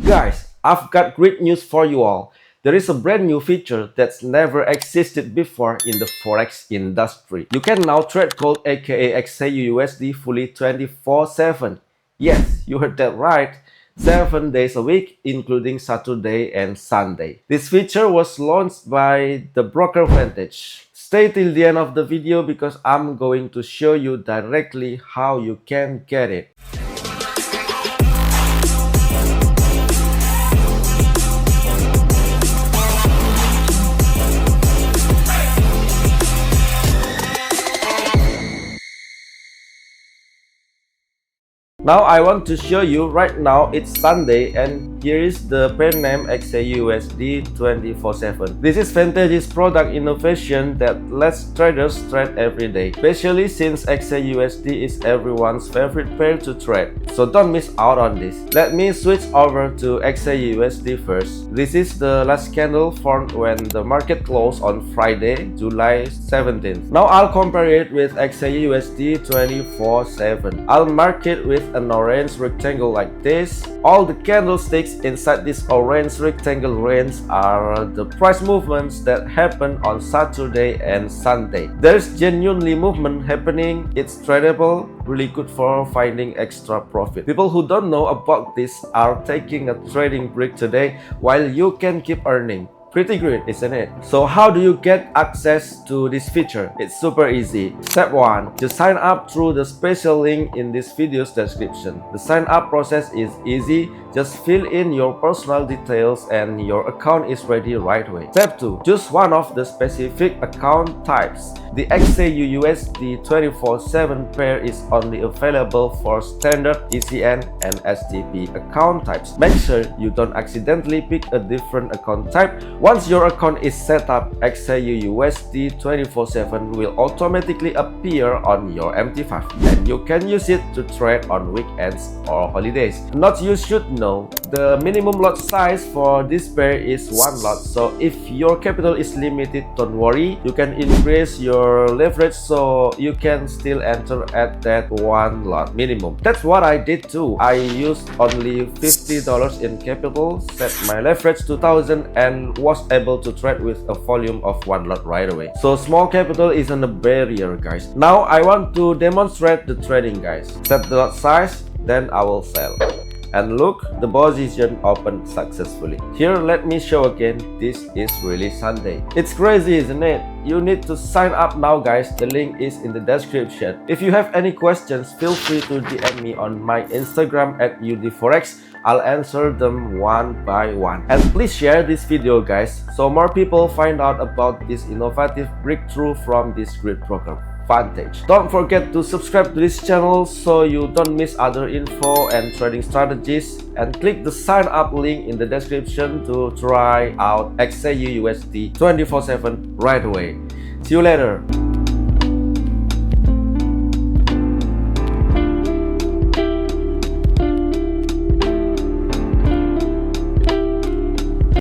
Guys, I've got great news for you all. There is a brand new feature that's never existed before in the Forex industry. You can now trade gold aka XAUUSD fully 24/7. Yes, you heard that right. 7 days a week, including Saturday and Sunday. This feature was launched by the broker Vantage. Stay till the end of the video because I'm going to show you directly how you can get it. Now I want to show you right now it's Sunday and here is the pair name XAUUSD 24/7. This is Vantage's product innovation that lets traders trade every day, especially since XAUUSD is everyone's favorite pair to trade. So don't miss out on this. Let me switch over to XAUUSD first. This is the last candle formed when the market closed on Friday, July 17th. Now I'll compare it with XAUUSD 24/7. I'll mark it with an orange rectangle like this. All the candlesticks inside this orange rectangle range are the price movements that happen on Saturday and Sunday. There's genuinely movement happening. It's tradable, really good for finding extra profit. People who don't know about this are taking a trading break today while you can keep earning. Pretty great, isn't it? So how do you get access to this feature? It's super easy. Step 1. Just sign up through the special link in this video's description. The sign up process is easy. Just fill in your personal details and your account is ready right away. Step 2. Choose one of the specific account types. The XAUUSD 24/7 pair is only available for standard ECN and STP account types. Make sure you don't accidentally pick a different account type. Once your account is set up, XAUUSD 24/7 will automatically appear on your MT5 and you can use it to trade on weekends or holidays. Note you should know, the minimum lot size for this pair is 1 lot, so if your capital is limited, don't worry, you can increase your leverage so you can still enter at that 1 lot minimum. That's what I did too. I used only $50 in capital, set my leverage to 1000 and was able to trade with a volume of 1 lot right away. So small capital isn't a barrier, guys. Now I want to demonstrate the trading, guys. Set the lot size, then I will sell. And look, the position opened successfully. Here, let me show again, this is really Sunday. It's crazy, isn't it? You need to sign up now, guys. The link is in the description. If you have any questions, feel free to DM me on my Instagram at UDForex. I'll answer them one by one. And please share this video, guys, so more people find out about this innovative breakthrough from this great program, Vantage. Don't forget to subscribe to this channel so you don't miss other info and trading strategies, and click the sign up link in the description to try out XAUUSD 24/7 right away. See you later.